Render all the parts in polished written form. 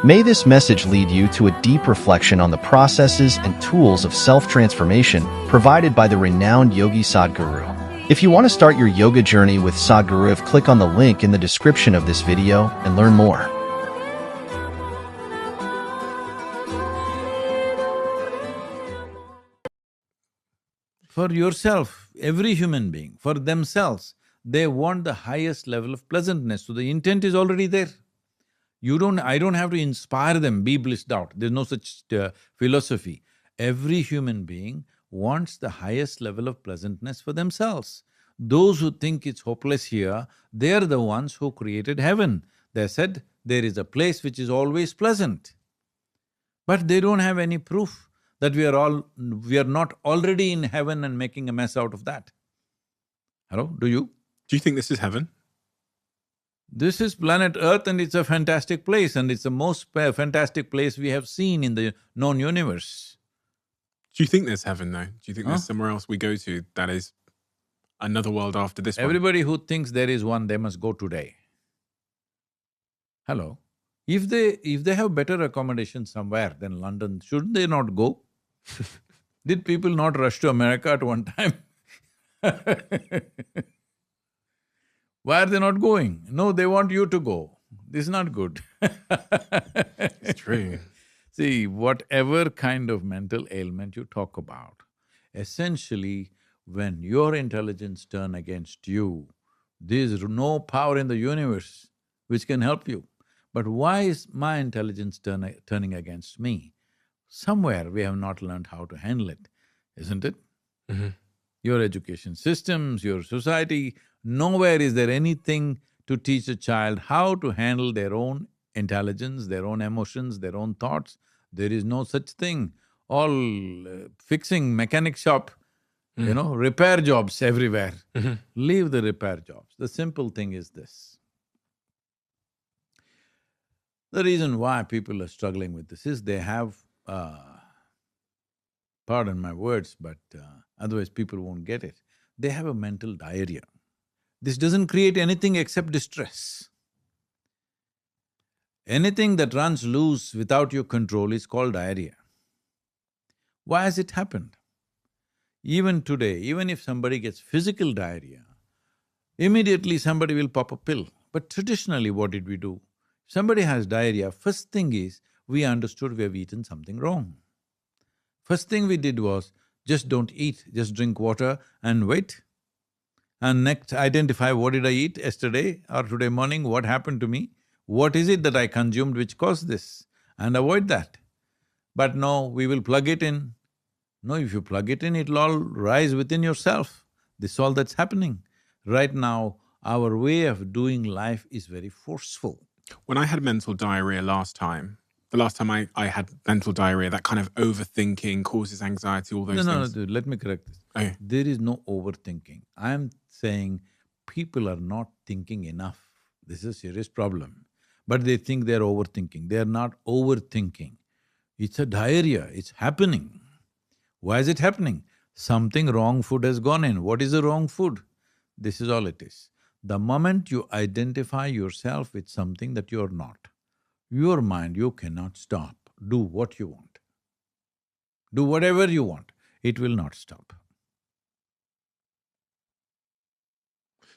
May this message lead you to a deep reflection on the processes and tools of self-transformation provided by the renowned yogi Sadhguru. If you want to start your yoga journey with Sadhguru, click on the link in the description of this video and learn more. For yourself, every human being, for themselves, they want the highest level of pleasantness, so the intent is already there. I don't have to inspire them, be blissed out, there's no such philosophy. Every human being wants the highest level of pleasantness for themselves. Those who think it's hopeless here, they're the ones who created heaven. They said there is a place which is always pleasant. But they don't have any proof that we are not already in heaven and making a mess out of that. Hello, do you? Do you think this is heaven? This is planet Earth and it's a fantastic place, and it's the most fantastic place we have seen in the known universe. Do you think there's heaven though? Do you think there's somewhere else we go to that is another world after this one? Everybody who thinks there is one, they must go today. Hello? If they have better accommodation somewhere than London, shouldn't they not go? Did people not rush to America at one time? Why are they not going? No, they want you to go. This is not good. It's true. See, whatever kind of mental ailment you talk about, essentially, when your intelligence turn against you, there is no power in the universe which can help you. But why is my intelligence turning against me? Somewhere we have not learned how to handle it, isn't it? Mm-hmm. Your education systems, your society, nowhere is there anything to teach a child how to handle their own intelligence, their own emotions, their own thoughts. There is no such thing. All fixing, mechanic shop, repair jobs everywhere. Mm-hmm. Leave the repair jobs. The simple thing is this. The reason why people are struggling with this is they have, pardon my words, but otherwise people won't get it. They have a mental diarrhea. This doesn't create anything except distress. Anything that runs loose without your control is called diarrhea. Why has it happened? Even today, even if somebody gets physical diarrhea, immediately somebody will pop a pill. But traditionally, what did we do? If somebody has diarrhea, first thing is, we understood we have eaten something wrong. First thing we did was, just don't eat, just drink water and wait. And next, identify what did I eat yesterday or today morning, what happened to me, what is it that I consumed which caused this, and avoid that. But no, we will plug it in. No, if you plug it in, it'll all rise within yourself. This is all that's happening. Right now, our way of doing life is very forceful. When I had mental diarrhea the last time I had mental diarrhea, that kind of overthinking causes anxiety, all those things. No, dude, let me correct this. Okay. There is no overthinking. I'm saying people are not thinking enough. This is a serious problem. But they think they're overthinking. They're not overthinking. It's a diarrhea, it's happening. Why is it happening? Something wrong food has gone in. What is the wrong food? This is all it is. The moment you identify yourself with something that you're not, your mind, you cannot stop. Do what you want. Do whatever you want. It will not stop.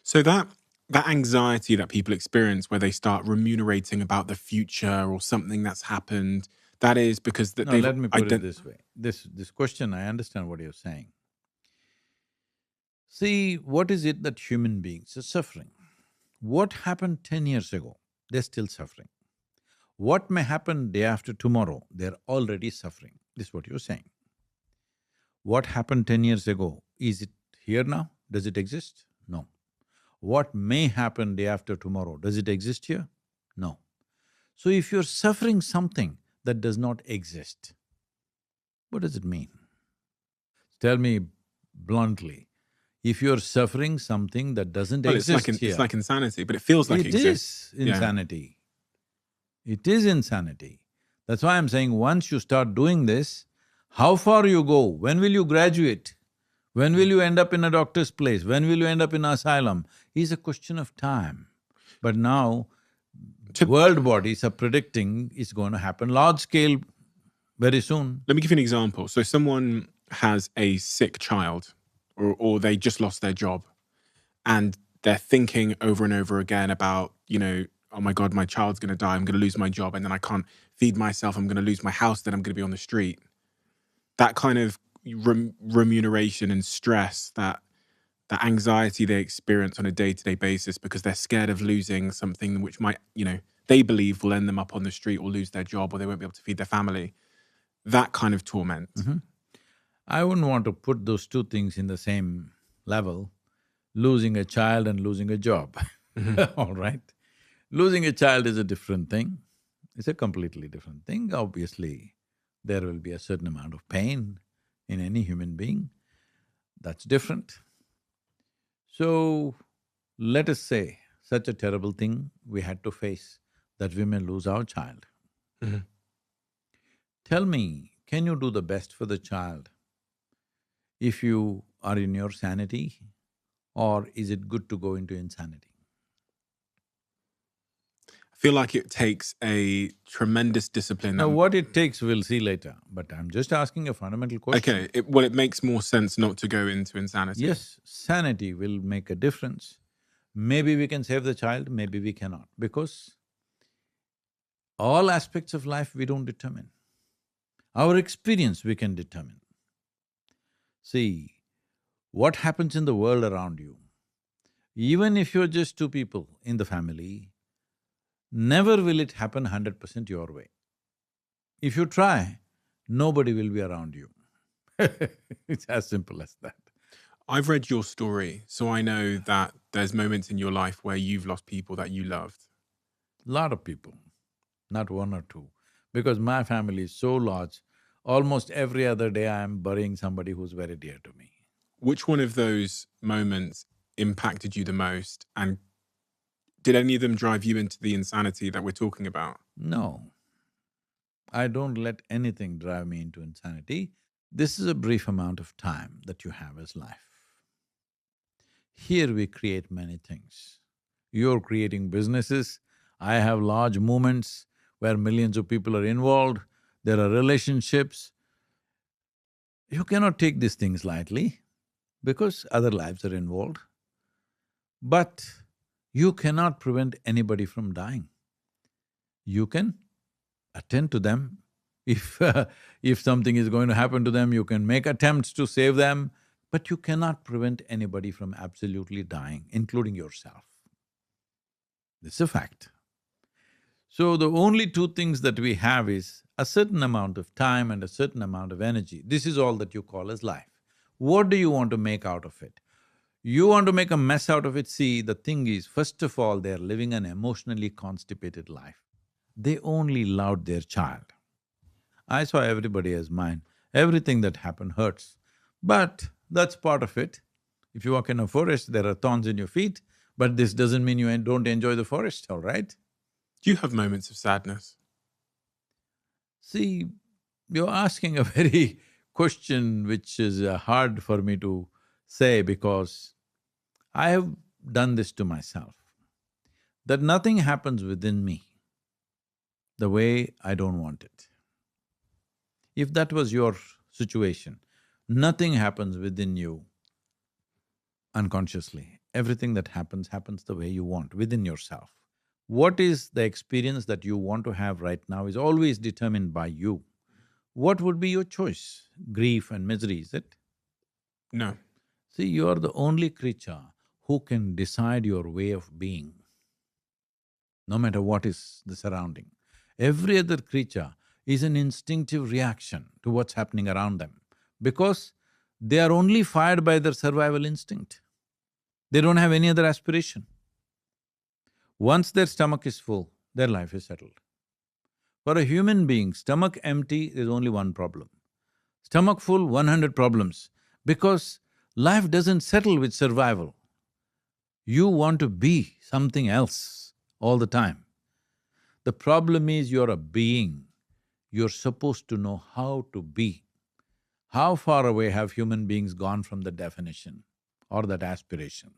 So that anxiety that people experience where they start ruminating about the future or something that's happened, that is because No, let me put it this way. This question, I understand what you're saying. See, what is it that human beings are suffering? What happened 10 years ago? They're still suffering. What may happen day after tomorrow? They're already suffering. This is what you're saying. What happened 10 years ago? Is it here now? Does it exist? No. What may happen day after tomorrow? Does it exist here? No. So if you're suffering something that does not exist, what does it mean? Tell me bluntly, if you're suffering something that doesn't exist here… It's like insanity, but it feels like it exists. It is insanity. It is insanity. That's why I'm saying once you start doing this, how far you go, when will you graduate, when will you end up in a doctor's place, when will you end up in an asylum, is a question of time. But now World bodies are predicting it's going to happen large scale very soon. Let me give you an example. So someone has a sick child, or they just lost their job, and they're thinking over and over again about, oh my God, my child's going to die. I'm going to lose my job, and then I can't feed myself. I'm going to lose my house. Then I'm going to be on the street. That kind of remuneration and stress, that anxiety they experience on a day-to-day basis because they're scared of losing something which might, they believe will end them up on the street or lose their job, or they won't be able to feed their family. That kind of torment. I wouldn't want to put those two things in the same level, losing a child and losing a job, all right? Losing a child is a different thing, it's a completely different thing. Obviously, there will be a certain amount of pain in any human being, that's different. So, let us say such a terrible thing we had to face, that we may lose our child. Tell me, can you do the best for the child if you are in your sanity, or is it good to go into insanity? I feel like it takes a tremendous discipline. Now, what it takes we'll see later, but I'm just asking a fundamental question. Okay, it makes more sense not to go into insanity. Yes, sanity will make a difference. Maybe we can save the child, maybe we cannot, because all aspects of life we don't determine. Our experience we can determine. See, what happens in the world around you, even if you're just two people in the family, never will it happen 100% your way. If you try, nobody will be around you. It's as simple as that. I've read your story, so I know that there's moments in your life where you've lost people that you loved. Lot of people, not one or two, because my family is so large, almost every other day I am burying somebody who's very dear to me. Which one of those moments impacted you the most, and did any of them drive you into the insanity that we're talking about? No, I don't let anything drive me into insanity. This is a brief amount of time that you have as life. Here we create many things. You're creating businesses, I have large movements where millions of people are involved, there are relationships. You cannot take these things lightly because other lives are involved. But you cannot prevent anybody from dying. You can attend to them. If something is going to happen to them, you can make attempts to save them, but you cannot prevent anybody from absolutely dying, including yourself. This is a fact. So the only two things that we have is a certain amount of time and a certain amount of energy. This is all that you call as life. What do you want to make out of it? You want to make a mess out of it, see, the thing is, first of all, they're living an emotionally constipated life. They only loved their child. I saw everybody as mine. Everything that happened hurts. But that's part of it. If you walk in a forest, there are thorns in your feet, but this doesn't mean you don't enjoy the forest, all right? Do you have moments of sadness? See, you're asking a very question which is hard for me to say because I have done this to myself, that nothing happens within me the way I don't want it. If that was your situation, nothing happens within you unconsciously. Everything that happens the way you want, within yourself. What is the experience that you want to have right now is always determined by you. What would be your choice? Grief and misery, is it? No. See, you are the only creature who can decide your way of being, no matter what is the surrounding. Every other creature is an instinctive reaction to what's happening around them because they are only fired by their survival instinct. They don't have any other aspiration. Once their stomach is full, their life is settled. For a human being, stomach empty is only one problem. Stomach full, 100 problems, because life doesn't settle with survival. You want to be something else all the time. The problem is you're a being. You're supposed to know how to be. How far away have human beings gone from the definition or that aspiration?